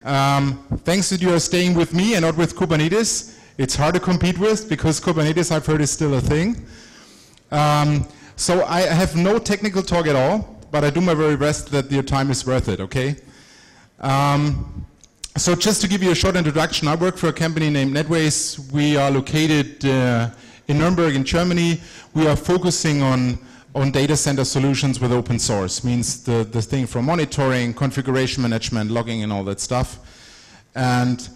Thanks that you are staying with me and not with Kubernetes. It's hard to compete with because Kubernetes, I've heard, is still a thing. So I have no technical talk at all, but I do my very best that your time is worth it, okay? So just to give you a short introduction, I work for a company named Netways. We are located in Nuremberg in Germany. We are focusing on data center solutions with open source, means the thing from monitoring, configuration management, logging and all that stuff. And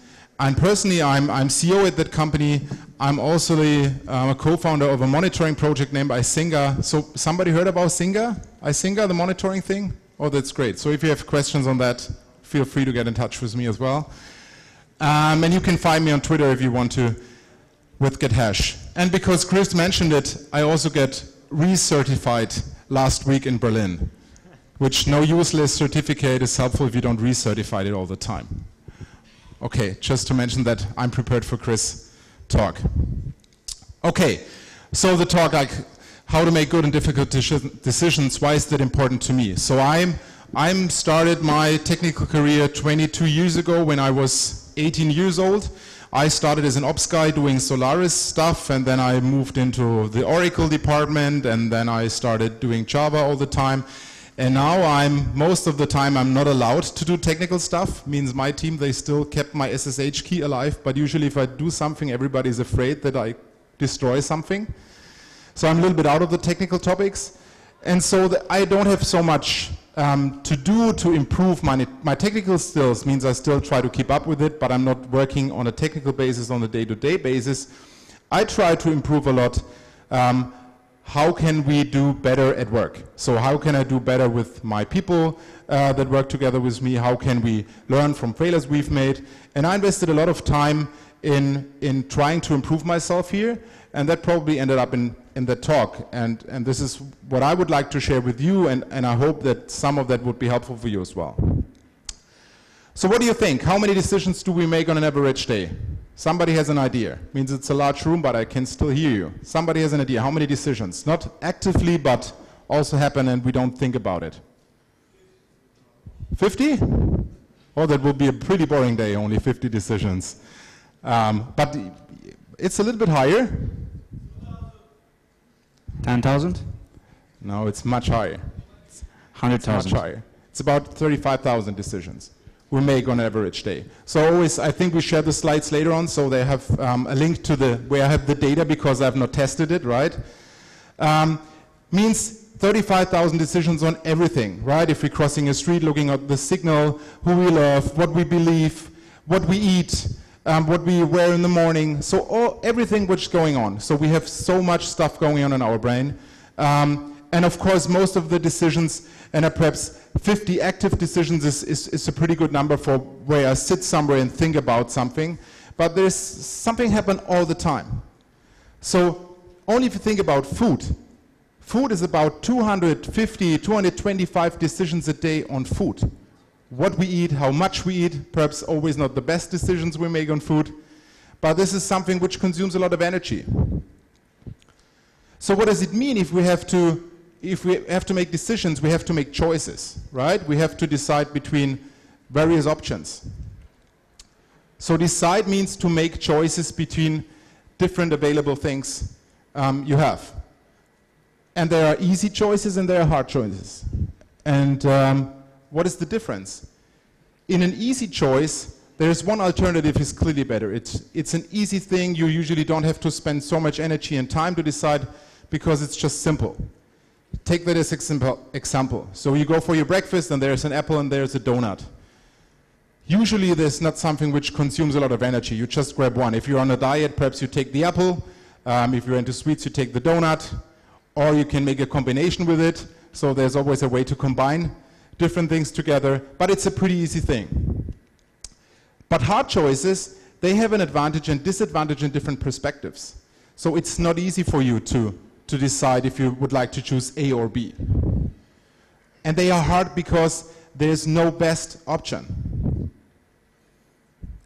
personally, I'm CEO at that company. I'm also a co-founder of a monitoring project named Isinga. So somebody heard about Isinga, the monitoring thing? Oh, that's great. So if you have questions on that, feel free to get in touch with me as well. And you can find me on Twitter if you want to with GitHash. And because Chris mentioned it, I also get recertified last week in Berlin, which no useless certificate is helpful if you don't recertify it all the time. Okay, just to mention that I'm prepared for Chris' talk. Okay, so the talk, like how to make good and difficult decisions, why is that important to me? So I'm started my technical career 22 years ago when I was 18 years old. I started as an ops guy doing Solaris stuff, and then I moved into the Oracle department, and then I started doing Java all the time. And now most of the time I'm not allowed to do technical stuff. Means my team, they still kept my SSH key alive, but usually if I do something, everybody's afraid that I destroy something. So I'm a little bit out of the technical topics. And so I don't have so much to do to improve my technical skills. Means I still try to keep up with it, but I'm not working on a technical basis on a day-to-day basis. I try to improve a lot. How can we do better at work? So how can I do better with my people that work together with me? How can we learn from failures we've made? And I invested a lot of time in trying to improve myself here, and that probably ended up in the talk. And this is what I would like to share with you, and I hope that some of that would be helpful for you as well. So what do you think? How many decisions do we make on an average day? Somebody has an idea. Means it's a large room, but I can still hear you. Somebody has an idea. How many decisions? Not actively, but also happen and we don't think about it. 50? Oh, that would be a pretty boring day, only 50 decisions. But it's a little bit higher. 10,000? No, it's much higher. 100,000. Much higher. It's about 35,000 decisions we make on an average day. So always, I think we share the slides later on, so they have a link to where I have the data because I've not tested it, right? Means 35,000 decisions on everything, right? If we're crossing a street, looking at the signal, who we love, what we believe, what we eat, what we wear in the morning, so everything which is going on. So we have so much stuff going on in our brain. And of course, most of the decisions, and perhaps 50 active decisions is a pretty good number for where I sit somewhere and think about something. But there's something happen all the time. So only if you think about food. Food is about 250, 225 decisions a day on food. What we eat, how much we eat, perhaps always not the best decisions we make on food. But this is something which consumes a lot of energy. So what does it mean if we have to make decisions? We have to make choices, right? We have to decide between various options. So decide means to make choices between different available things you have. And there are easy choices and there are hard choices. And what is the difference? In an easy choice, there's one alternative is clearly better. It's an easy thing. You usually don't have to spend so much energy and time to decide because it's just simple. Take that as example. So you go for your breakfast and there's an apple and there's a donut. Usually there's not something which consumes a lot of energy. You just grab one. If you're on a diet, perhaps you take the apple. If you're into sweets, you take the donut. Or you can make a combination with it. So there's always a way to combine different things together. But it's a pretty easy thing. But hard choices, they have an advantage and disadvantage in different perspectives. So it's not easy for you to decide if you would like to choose A or B. And they are hard because there's no best option.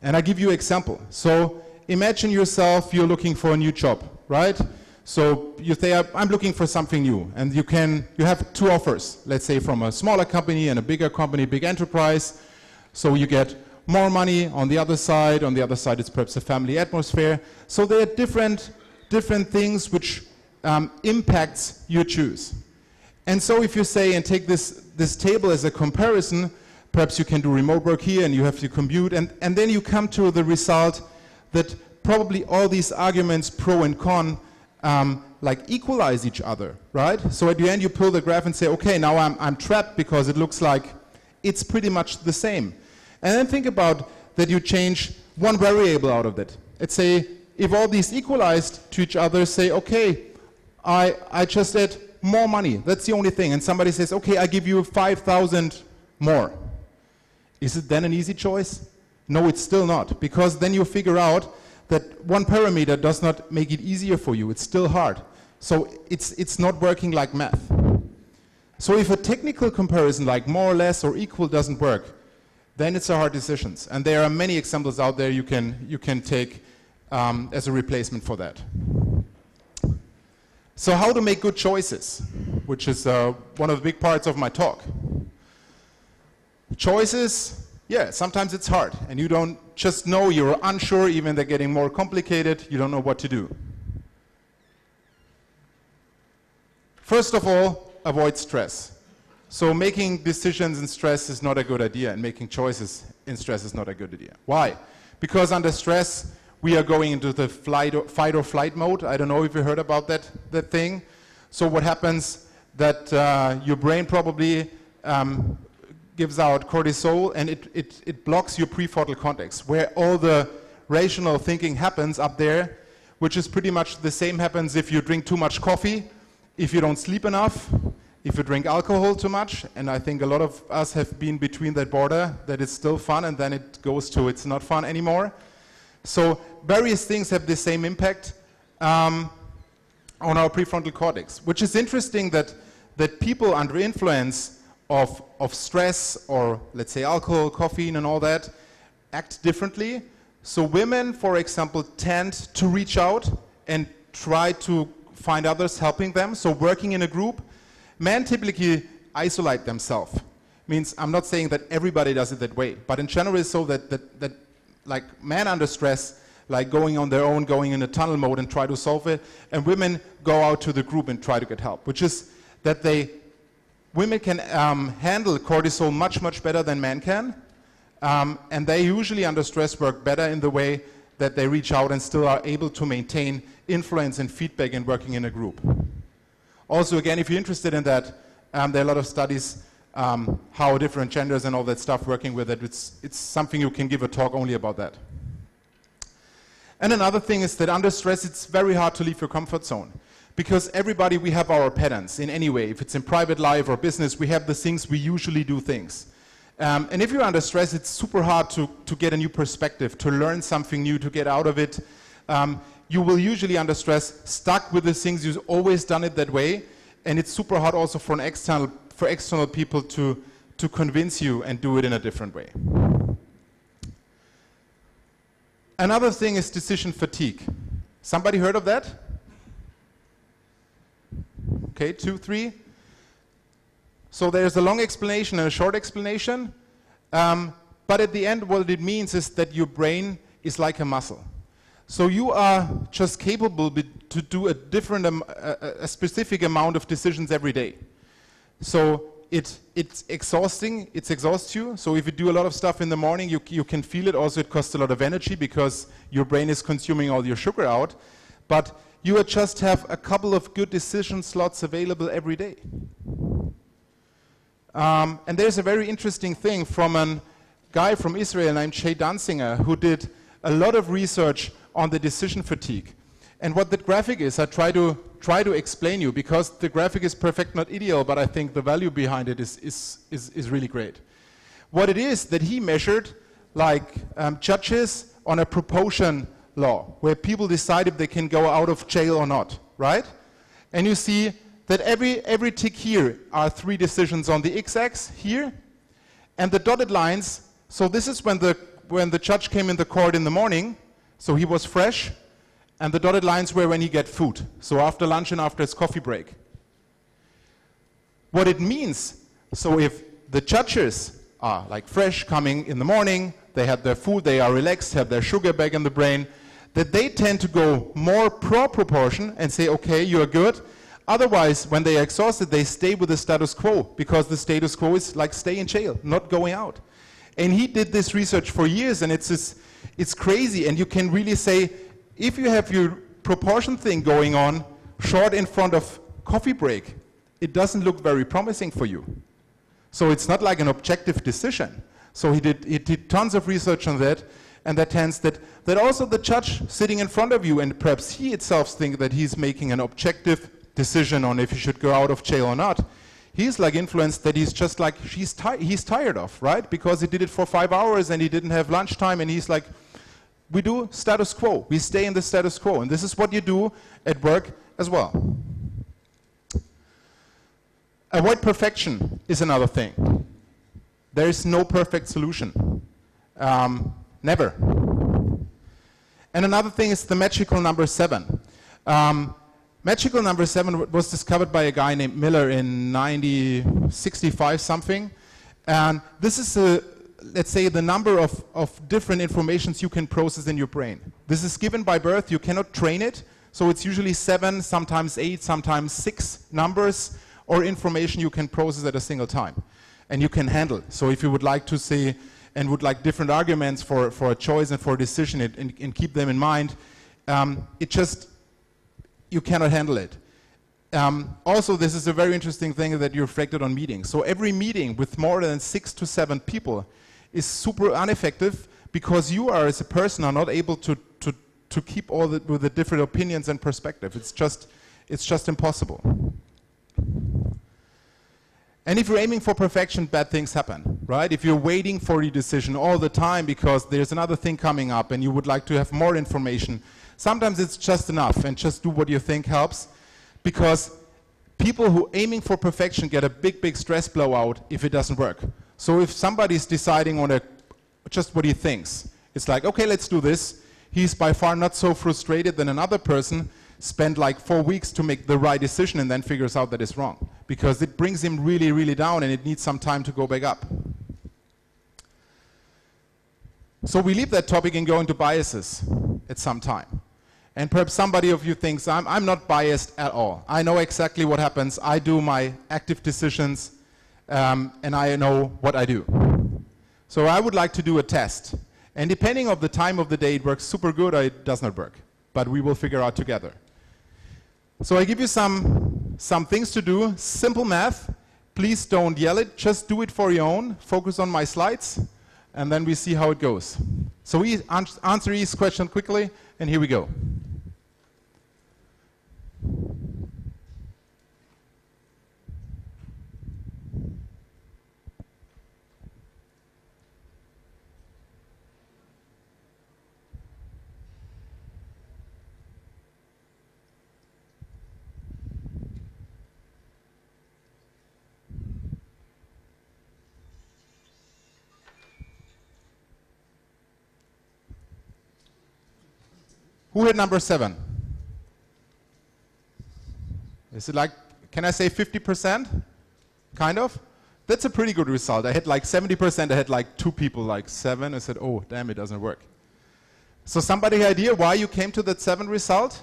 And I give you an example. So imagine yourself, you're looking for a new job, right? So you say, I'm looking for something new. And you have two offers, let's say from a smaller company and a bigger company, big enterprise. So you get more money. On the other side it's perhaps a family atmosphere. So there are different things which impacts your choose. And so if you say, and take this table as a comparison, perhaps you can do remote work here and you have to commute, and then you come to the result that probably all these arguments, pro and con, like equalize each other, right? So at the end you pull the graph and say, okay, now I'm trapped because it looks like it's pretty much the same. And then think about that you change one variable out of it. Let's say if all these equalized to each other, say, okay, I just add more money. That's the only thing. And somebody says, okay, I give you 5,000 more. Is it then an easy choice? No, it's still not, because then you figure out that one parameter does not make it easier for you. It's still hard. So it's not working like math. So if a technical comparison like more or less or equal doesn't work, then it's a hard decision. And there are many examples out there you can take as a replacement for that. So how to make good choices, which is one of the big parts of my talk. Choices, yeah, sometimes it's hard, and you don't just know, you're unsure, even they're getting more complicated, you don't know what to do. First of all, avoid stress. So making decisions in stress is not a good idea, and making choices in stress is not a good idea. Why? Because under stress, we are going into the fight or flight mode. I don't know if you heard about that thing. So what happens that your brain probably gives out cortisol, and it blocks your prefrontal cortex, where all the rational thinking happens up there, which is pretty much the same happens if you drink too much coffee, if you don't sleep enough, if you drink alcohol too much, and I think a lot of us have been between that border, that it's still fun, and then it goes to it's not fun anymore. So various things have the same impact on our prefrontal cortex, which is interesting that people under influence of stress, or let's say alcohol, caffeine and all that, act differently. So women, for example, tend to reach out and try to find others helping them, so working in a group. Men typically isolate themselves. Means, I'm not saying that everybody does it that way, but in general it's so that like men under stress, like going on their own, going in a tunnel mode and try to solve it, and women go out to the group and try to get help, which is that women can handle cortisol much better than men can, and they usually under stress work better in the way that they reach out and still are able to maintain influence and feedback in working in a group. Also, again, if you're interested in that, there are a lot of studies how different genders and all that stuff working with it. It's something you can give a talk only about that. And another thing is that under stress, it's very hard to leave your comfort zone. Because everybody, we have our patterns in any way. If it's in private life or business, we have the things we usually do things. And if you're under stress, it's super hard to get a new perspective, to learn something new, to get out of it. You will usually under stress stuck with the things you've always done it that way, and it's super hard also for external people to convince you and do it in a different way. Another thing is decision fatigue. Somebody heard of that? Okay, 2, 3. So there's a long explanation and a short explanation, but at the end what it means is that your brain is like a muscle. So you are just capable to do a specific amount of decisions every day. So it's exhausting, it exhausts you. So if you do a lot of stuff in the morning, you can feel it. Also, it costs a lot of energy because your brain is consuming all your sugar out. But you just have a couple of good decision slots available every day. And there's a very interesting thing from a guy from Israel named Jay Danzinger, who did a lot of research on the decision fatigue. And what that graphic is, I try to explain you, because the graphic is perfect, not ideal, but I think the value behind it is really great. What it is that he measured, like judges on a proportion law, where people decide if they can go out of jail or not, right? And you see that every tick here are 3 decisions on the x-axis here, and the dotted lines. So this is when the judge came in the court in the morning, so he was fresh, and the dotted lines were when he get food, so after lunch and after his coffee break. What it means, so if the judges are like fresh, coming in the morning, they had their food, they are relaxed, have their sugar back in the brain, that they tend to go more pro-proportion and say, okay, you're good. Otherwise, when they are exhausted, they stay with the status quo, because the status quo is like stay in jail, not going out. And he did this research for years, and it's crazy. And you can really say, if you have your proportion thing going on short in front of coffee break, it doesn't look very promising for you. So it's not like an objective decision. So he did tons of research on that, and that tends that also the judge sitting in front of you, and perhaps he itself thinks that he's making an objective decision on if he should go out of jail or not. He's like influenced that he's just like, he's tired of, right? Because he did it for 5 hours and he didn't have lunchtime, and he's like, we do status quo. We stay in the status quo. And this is what you do at work as well. Avoid perfection is another thing. There is no perfect solution. Never. And another thing is the magical number 7. Magical number 7 was discovered by a guy named Miller in 1965 something. And this is, let's say, the number of different informations you can process in your brain. This is given by birth. You cannot train it. So it's usually 7, sometimes 8, sometimes 6 numbers or information you can process at a single time. And you can handle. So if you would like to say, and would like different arguments for a choice and for a decision and keep them in mind, you cannot handle it. Also, this is a very interesting thing that you reflected on meetings. So every meeting with more than 6 to 7 people is super ineffective, because you are, as a person, are not able to keep all with the different opinions and perspective. It's just impossible. And if you're aiming for perfection, bad things happen, right? If you're waiting for your decision all the time because there's another thing coming up and you would like to have more information, sometimes it's just enough, and just do what you think helps, because people who aiming for perfection get a big stress blowout if it doesn't work. So if somebody's deciding on just what he thinks, it's like, okay, let's do this. He's by far not so frustrated than another person spent like 4 weeks to make the right decision and then figures out that it's wrong, because it brings him really down and it needs some time to go back up. So we leave that topic and go into biases at some time. And perhaps somebody of you thinks, I'm not biased at all. I know exactly what happens. I do my active decisions, and I know what I do. So I would like to do a test. And depending on the time of the day, it works super good or it does not work. But we will figure out together. So I give you some things to do. Simple math. Please don't yell it. Just do it for your own. Focus on my slides. And then we see how it goes. So we answer each question quickly. And here we go. Who had number 7? Is it like, can I say 50%? Kind of? That's a pretty good result. I had like 70%, I had like 2 people like 7. I said, oh, damn, it doesn't work. So somebody idea why you came to that 7 result?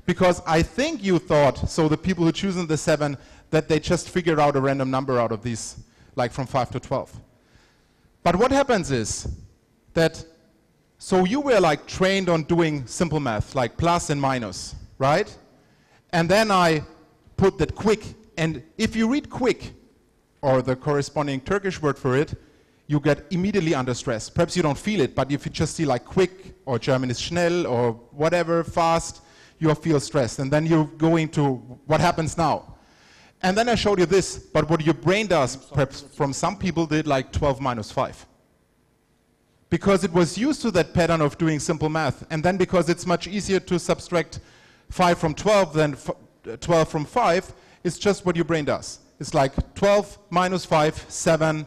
Because I think you thought, so the people who chosen the 7, that they just figured out a random number out of these, like from 5 to 12. But what happens is that, so you were like trained on doing simple math, like plus and minus, right? And then I put that quick, and if you read quick, or the corresponding Turkish word for it, you get immediately under stress. Perhaps you don't feel it, but if you just see like quick, or German is schnell, or whatever, fast, you feel stressed. And then you go into what happens now. And then I showed you this, but what your brain does, perhaps from some people did like 12 minus 5. Because it was used to that pattern of doing simple math. And then because it's much easier to subtract 5 from 12 than 12 from 5, it's just what your brain does. It's like 12 minus 5, 7,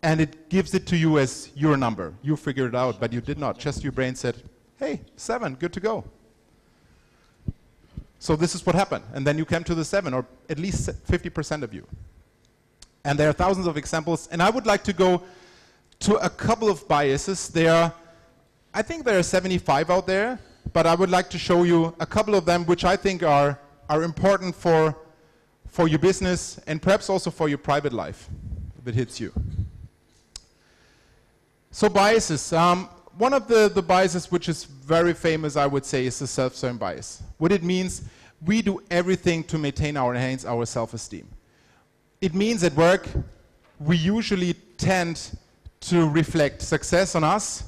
and it gives it to you as your number. You figured it out, but you did not. Just your brain said, hey, 7, good to go. So this is what happened. And then you came to the 7, or at least 50% of you. And there are thousands of examples. And I would like to go to a couple of biases. I think there are 75 out there, but I would like to show you a couple of them which I think are important for your business and perhaps also for your private life if it hits you. So biases. One of the biases which is very famous, I would say, is the self-serving bias. What it means, we do everything to maintain our self-esteem. It means at work, we usually tend to reflect success on us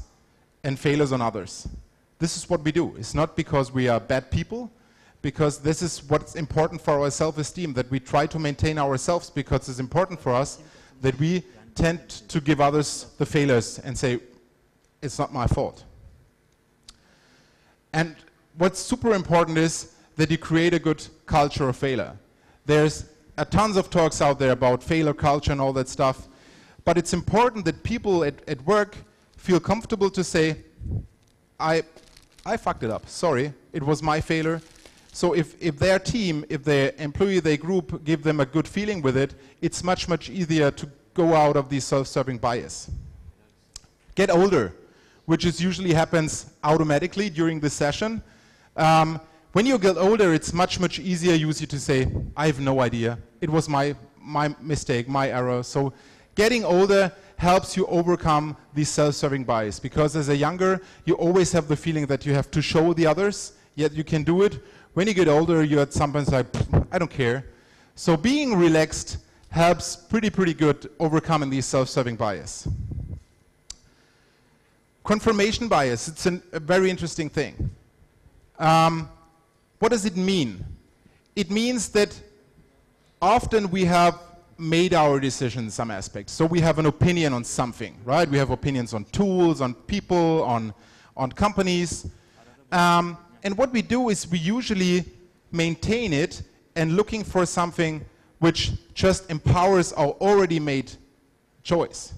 and failures on others. This is what we do. It's not because we are bad people, because this is what's important for our self-esteem, that we try to maintain ourselves because it's important for us, that we tend to give others the failures and say, it's not my fault. And what's super important is that you create a good culture of failure. There's tons of talks out there about failure culture and all that stuff, but it's important that people at work feel comfortable to say, I fucked it up, sorry, it was my failure. So if their team, if their employee, their group give them a good feeling with it, it's much, much easier to go out of the self-serving bias. Get older, which is usually happens automatically during the session. When you get older, it's much, much easier usually to say, I have no idea. It was my mistake, my error. So getting older helps you overcome the self-serving bias, because as a younger, you always have the feeling that you have to show the others, yet you can do it. When you get older, you're at some point like, I don't care. So being relaxed helps pretty good overcoming the self-serving bias. Confirmation bias, it's a very interesting thing. What does it mean? It means that often we have made our decision in some aspects. So we have an opinion on something, right? We have opinions on tools, on people, on companies. And what we do is we usually maintain it and looking for something which just empowers our already made choice.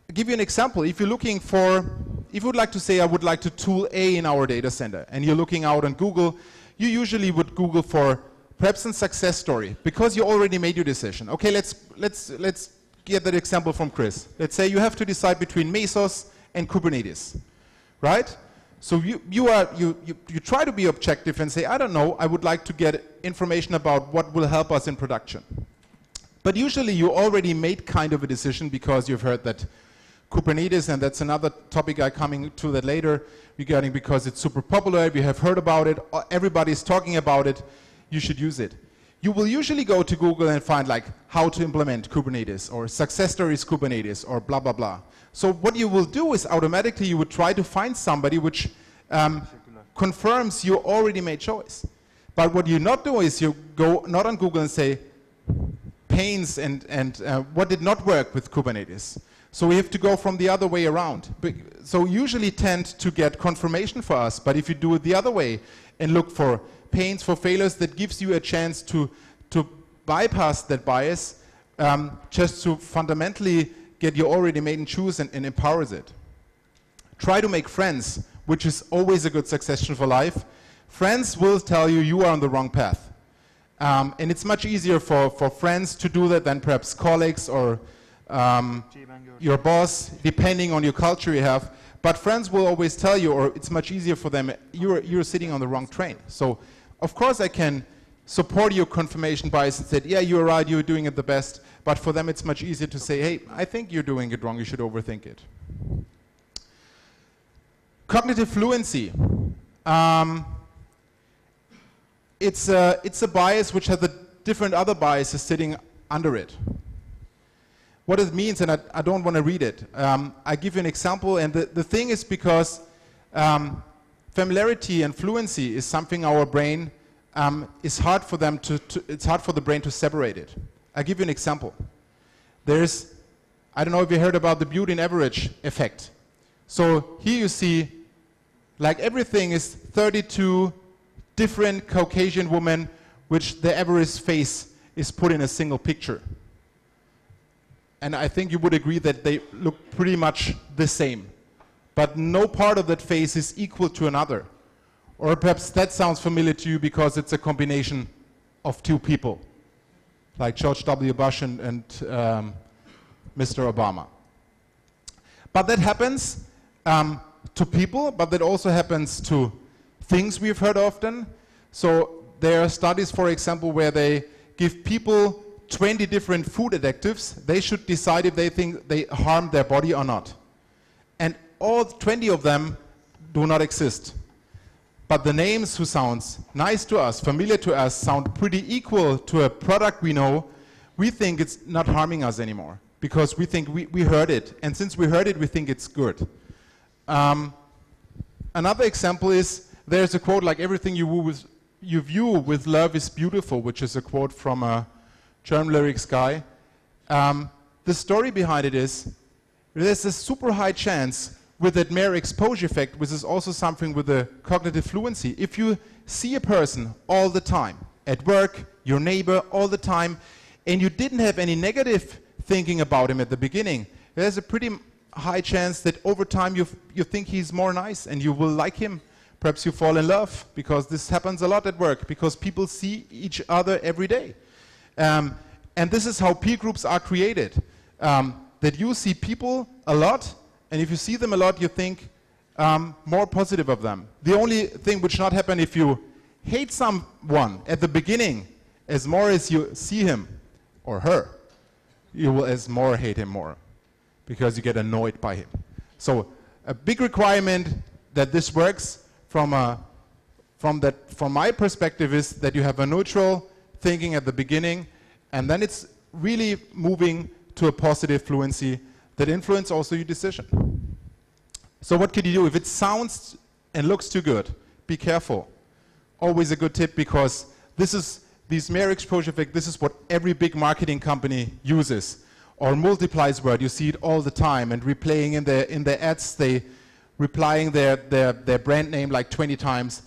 I'll give you an example. If you're looking for, if you would like to say, I would like to tool A in our data center, and you're looking out on Google, you usually would Google for perhaps a success story, because you already made your decision. Okay, let's get that example from Chris. Let's say you have to decide between Mesos and Kubernetes, right? So you try to be objective and say, I don't know, I would like to get information about what will help us in production. But usually you already made kind of a decision because you've heard that Kubernetes, and that's another topic I'm coming to that later, regarding because it's super popular, we have heard about it, everybody's talking about it, you should use it. You will usually go to Google and find like how to implement Kubernetes or success stories Kubernetes or blah, blah, blah. So what you will do is automatically you would try to find somebody which confirms your already made choice. But what you not do is you go not on Google and say pains and what did not work with Kubernetes. So we have to go from the other way around. So usually tend to get confirmation for us, but if you do it the other way and look for pains, for failures, that gives you a chance to bypass that bias, just to fundamentally get your already made and choose and empowers it. Try to make friends, which is always a good suggestion for life. Friends will tell you you are on the wrong path. And it's much easier for friends to do that than perhaps colleagues or your boss, depending on your culture you have. But friends will always tell you, or it's much easier for them, you're sitting on the wrong train. So, of course I can support your confirmation bias and say, yeah, you're right, you're doing it the best. But for them it's much easier to say, hey, I think you're doing it wrong, you should overthink it. Cognitive fluency. It's a bias which has the different other biases sitting under it. What it means, and I don't want to read it. I give you an example, and the thing is because familiarity and fluency is something our brain is hard for them it's hard for the brain to separate it. I'll give you an example. There's, I don't know if you heard about the Beauty and Average effect. So here you see, like everything is 32 different Caucasian women, which the average face is put in a single picture. And I think you would agree that they look pretty much the same. But no part of that face is equal to another. Or perhaps that sounds familiar to you because it's a combination of two people, like George W. Bush and Mr. Obama. But that happens to people, but that also happens to things we've heard often. So there are studies, for example, where they give people 20 different food additives. They should decide if they think they harm their body or not. And all 20 of them do not exist. But the names who sounds nice to us, familiar to us, sound pretty equal to a product we know, we think it's not harming us anymore. Because we think we heard it. And since we heard it, we think it's good. Another example is, there's a quote like, everything you view with love is beautiful, which is a quote from a German lyrics guy. The story behind it is, there's a super high chance with that mere exposure effect, which is also something with the cognitive fluency. If you see a person all the time, at work, your neighbor, all the time, and you didn't have any negative thinking about him at the beginning, there's a pretty high chance that over time you think he's more nice and you will like him. Perhaps you fall in love, because this happens a lot at work, because people see each other every day. And this is how peer groups are created. That you see people a lot, and if you see them a lot, you think more positive of them. The only thing which not happen if you hate someone at the beginning, as more as you see him or her, you will as more hate him more, because you get annoyed by him. So a big requirement that this works from my perspective is that you have a neutral thinking at the beginning, and then it's really moving to a positive fluency that influence also your decision. So what can you do? If it sounds and looks too good, be careful. Always a good tip, because these mere exposure effect, this is what every big marketing company uses. Or multiplies word, you see it all the time, and replaying in their ads, they replying their brand name like 20 times.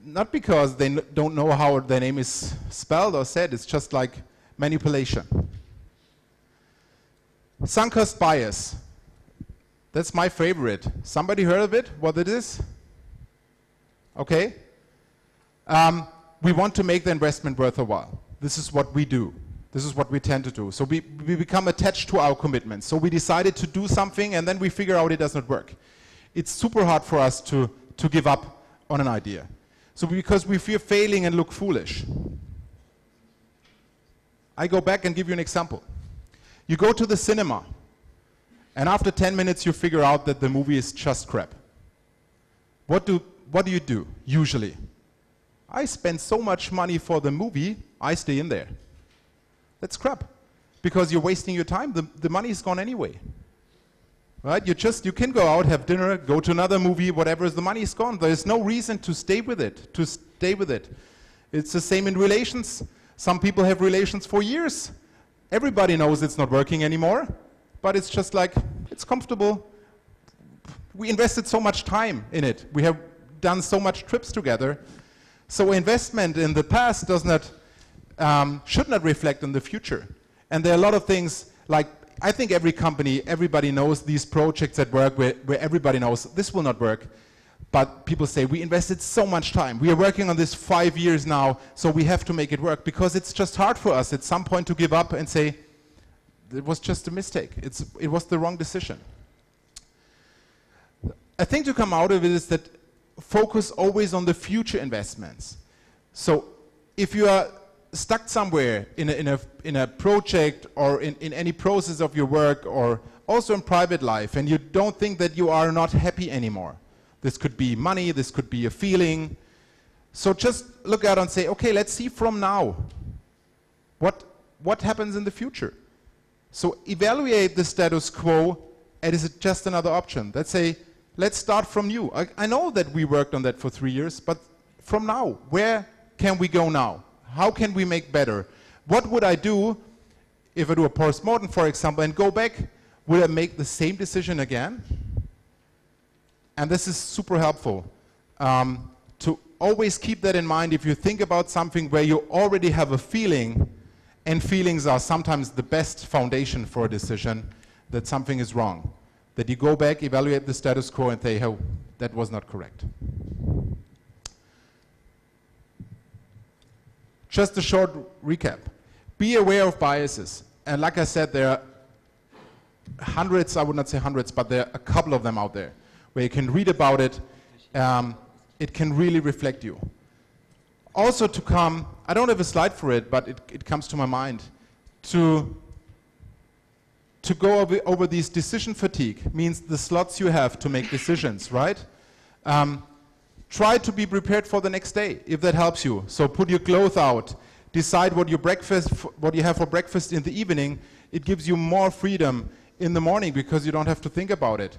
Not because they don't know how their name is spelled or said, it's just like manipulation. Sunk cost bias. That's my favorite. Somebody heard of it? What it is? Okay. We want to make the investment worth a while. This is what we do. This is what we tend to do. So we become attached to our commitments. So we decided to do something, and then we figure out it does not work. It's super hard for us to give up on an idea. So because we fear failing and look foolish. I go back and give you an example. You go to the cinema, and after 10 minutes you figure out that the movie is just crap. What do you do, usually? I spend so much money for the movie, I stay in there. That's crap, because you're wasting your time. The money is gone anyway. Right? You can go out, have dinner, go to another movie, whatever, the money is gone. There's no reason to stay with it, It's the same in relations. Some people have relations for years. Everybody knows it's not working anymore, but it's just like, it's comfortable. We invested so much time in it. We have done so much trips together. So investment in the past should not reflect on the future. And there are a lot of things, like, I think every company, everybody knows these projects at work where everybody knows this will not work. But people say, we invested so much time. We are working on this 5 years now, so we have to make it work, because it's just hard for us at some point to give up and say, it was just a mistake. It was the wrong decision. I think to come out of it is that focus always on the future investments. So if you are stuck somewhere in a project or in any process of your work, or also in private life, and you don't think that you are not happy anymore, this could be money, this could be a feeling. So just look out and say, okay, let's see from now what happens in the future. So evaluate the status quo, and is it just another option? Let's say, let's start from new. I know that we worked on that for 3 years, but from now, where can we go now? How can we make better? What would I do if I do a post-mortem, for example, and go back? Will I make the same decision again? And this is super helpful to always keep that in mind. If you think about something where you already have a feeling, and feelings are sometimes the best foundation for a decision, that something is wrong. That you go back, evaluate the status quo, and say, oh, that was not correct. Just a short recap. Be aware of biases. And like I said, there are hundreds, I would not say hundreds, but there are a couple of them out there where you can read about it. It can really reflect you. Also to come, I don't have a slide for it, but it comes to my mind, to go over these decision fatigue, means the slots you have to make decisions, right? Try to be prepared for the next day, if that helps you. So put your clothes out, decide what you have for breakfast in the evening. It gives you more freedom in the morning because you don't have to think about it.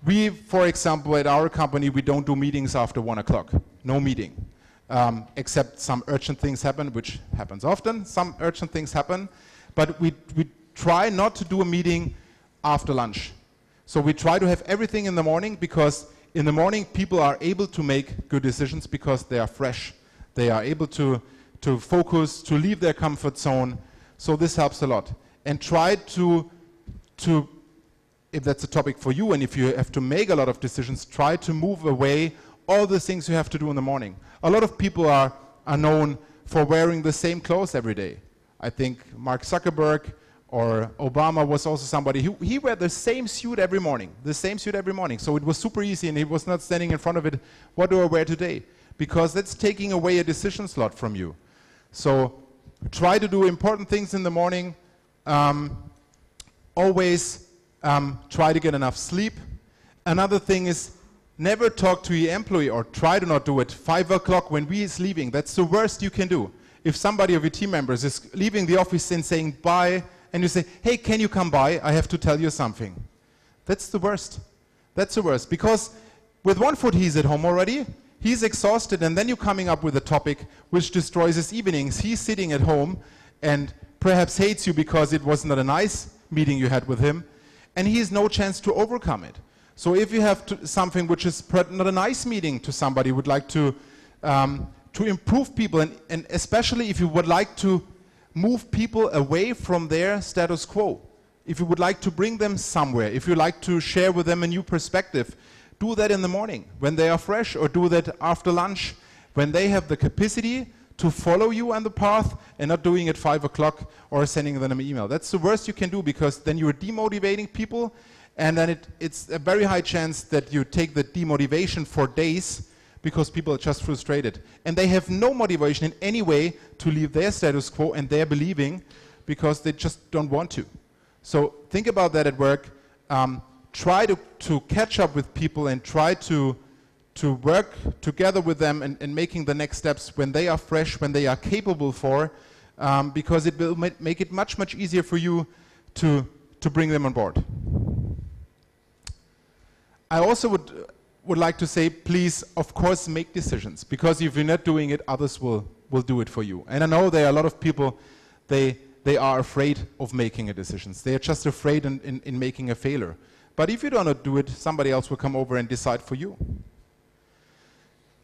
We, for example, at our company, we don't do meetings after 1 o'clock. No meeting. Except some urgent things happen, which happens often. Some urgent things happen. But we try not to do a meeting after lunch. So we try to have everything in the morning, because in the morning people are able to make good decisions because they are fresh. They are able to focus, to leave their comfort zone. So this helps a lot. And try to, if that's a topic for you, and if you have to make a lot of decisions, try to move away all the things you have to do in the morning. A lot of people are known for wearing the same clothes every day. I think Mark Zuckerberg or Obama was also somebody, he wore the same suit every morning, So it was super easy, and he was not standing in front of it, what do I wear today? Because that's taking away a decision slot from you. So try to do important things in the morning. Always try to get enough sleep. Another thing is, never talk to your employee, or try to not do it 5 o'clock when we is leaving. That's the worst you can do. If somebody of your team members is leaving the office and saying bye, and you say, hey, can you come by? I have to tell you something. That's the worst. That's the worst. Because with one foot he's at home already, he's exhausted, and then you're coming up with a topic which destroys his evenings. He's sitting at home and perhaps hates you because it was not a nice meeting you had with him, and he has no chance to overcome it. So if you have something which is not a nice meeting to somebody, would like to improve people, and especially if you would like to move people away from their status quo, if you would like to bring them somewhere, if you like to share with them a new perspective, do that in the morning when they are fresh, or do that after lunch when they have the capacity to follow you on the path, and not doing it 5 o'clock or sending them an email. That's the worst you can do, because then you're demotivating people. And then it's a very high chance that you take the demotivation for days, because people are just frustrated. And they have no motivation in any way to leave their status quo and their believing, because they just don't want to. So think about that at work. Try to catch up with people, and try to work together with them and making the next steps when they are fresh, when they are capable for, because it will make it much, much easier for you to bring them on board. I also would like to say, please, of course, make decisions, because if you're not doing it, others will do it for you. And I know there are a lot of people, they are afraid of making a decision. They are just afraid in making a failure. But if you do not do it, somebody else will come over and decide for you.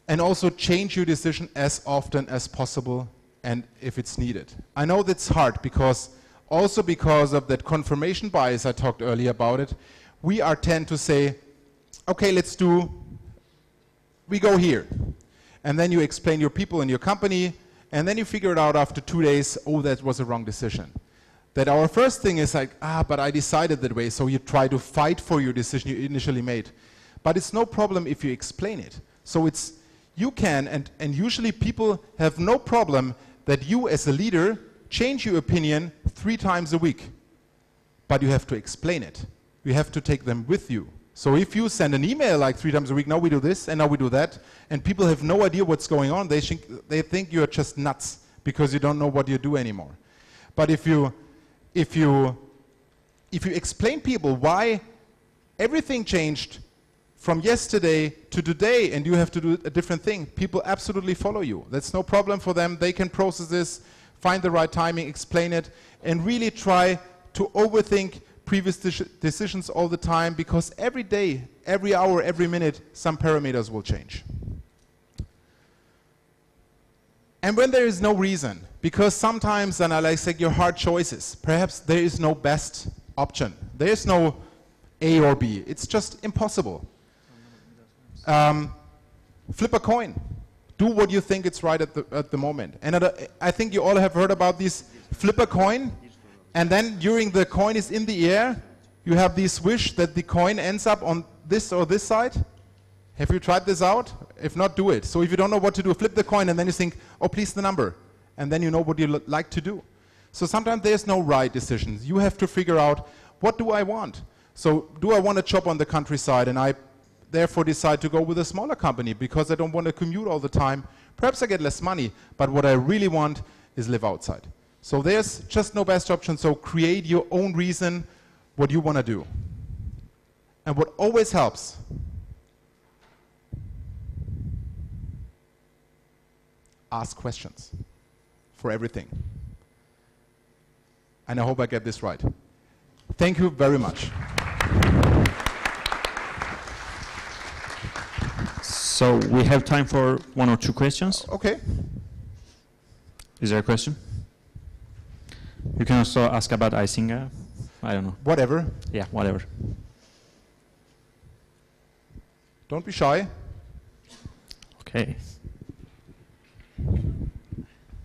And also change your decision as often as possible, and if it's needed. I know that's hard, because of that confirmation bias I talked earlier about it, we tend to say, okay, we go here. And then you explain your people in your company, and then you figure it out after 2 days, oh, that was a wrong decision. That our first thing is like, but I decided that way, so you try to fight for your decision you initially made. But it's no problem if you explain it. So you can, and usually people have no problem that you as a leader change your opinion 3 times a week. But you have to explain it. You have to take them with you. So if you send an email like 3 times a week, now we do this and now we do that, and people have no idea what's going on, they think you're just nuts because you don't know what you do anymore. But if you explain people why everything changed from yesterday to today and you have to do a different thing, people absolutely follow you. That's no problem for them. They can process this, find the right timing, explain it, and really try to overthink previous decisions all the time, because every day, every hour, every minute, some parameters will change. And when there is no reason, because sometimes, and I like saying your hard choices, perhaps there is no best option. There is no A or B. It's just impossible. Flip a coin. Do what you think is right at the moment. And I think you all have heard about this flip a coin. And then during the coin is in the air, you have this wish that the coin ends up on this or this side. Have you tried this out? If not, do it. So if you don't know what to do, flip the coin and then you think, oh, please the number. And then you know what you like to do. So sometimes there's no right decision. You have to figure out, what do I want? So do I want a job on the countryside, and I therefore decide to go with a smaller company because I don't want to commute all the time. Perhaps I get less money, but what I really want is live outside. So there's just no best option. So create your own reason what you want to do. And what always helps, ask questions for everything. And I hope I get this right. Thank you very much. So we have time for 1 or 2 questions. Okay. Is there a question? You can also ask about Isinga. I don't know. Whatever. Yeah, whatever. Don't be shy. Okay.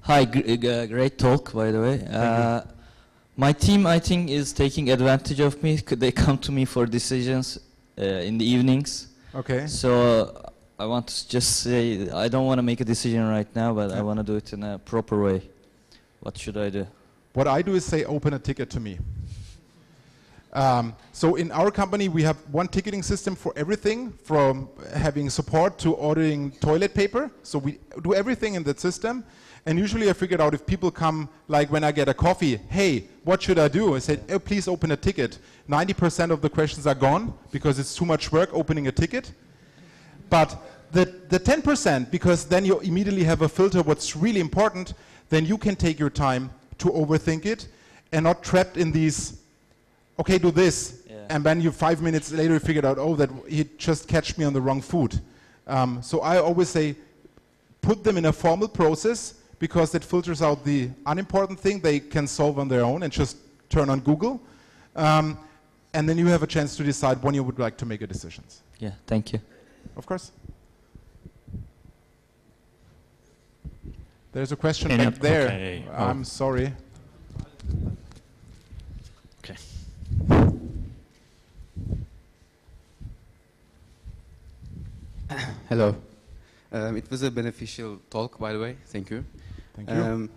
Hi, great talk, by the way. My team, I think, is taking advantage of me. They come to me for decisions in the evenings. Okay. So I want to just say, I don't want to make a decision right now, but I want to do it in a proper way. What should I do? What I do is say, open a ticket to me. So in our company, we have one ticketing system for everything, from having support to ordering toilet paper. So we do everything in that system. And usually I figured out if people come, like when I get a coffee, hey, what should I do? I said, oh, please open a ticket. 90% of the questions are gone because it's too much work opening a ticket. But the 10%, because then you immediately have a filter what's really important, then you can take your time to overthink it and not trapped in these, okay, do this. Yeah. And then you 5 minutes later you figured out, oh, that he just catched me on the wrong foot. So I always say, put them in a formal process, because that filters out the unimportant thing they can solve on their own and just turn on Google. And then you have a chance to decide when you would like to make a decision. Yeah, thank you. Of course. There's a question back there. Okay. I'm sorry. Okay. Hello. It was a beneficial talk, by the way. Thank you. Thank you.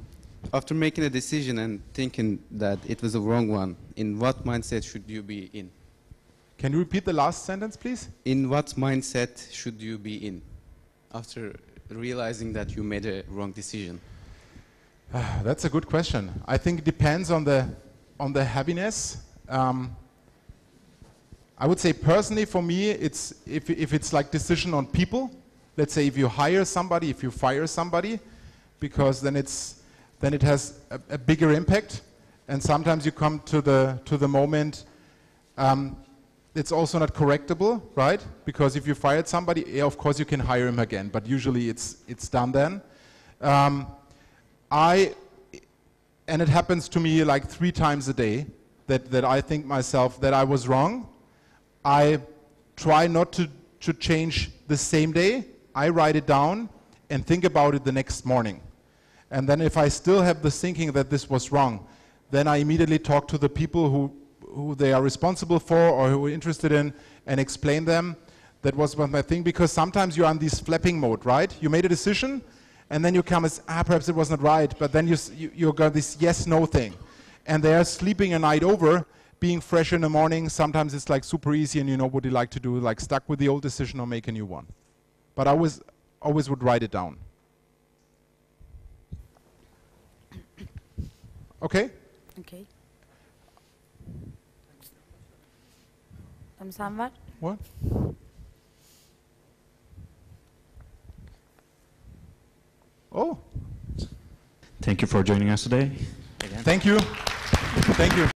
After making a decision and thinking that it was a wrong one, in what mindset should you be in? Can you repeat the last sentence, please? In what mindset should you be in after realizing that you made a wrong decision? That's a good question. I think it depends on the heaviness. I would say personally for me, it's if it's like decision on people. Let's say if you hire somebody, if you fire somebody, because then it has a bigger impact. And sometimes you come to the moment. It's also not correctable, right? Because if you fired somebody, yeah, of course you can hire him again, but usually it's done then. And it happens to me like 3 times a day that I think myself that I was wrong. I try not to change the same day. I write it down and think about it the next morning. And then if I still have the thinking that this was wrong, then I immediately talk to the people who they are responsible for or who are interested in and explain them that was my thing. Because sometimes you're on this flapping mode, right? You made a decision and then you come as, perhaps it was not right, but then you got this yes-no thing. And they are sleeping a night over, being fresh in the morning. Sometimes it's like super easy and you know what you like to do, like stuck with the old decision or make a new one. But I always would write it down. Okay? Okay. Sen var. What? Oh. Thank you for joining us today. Thank you. Thank you.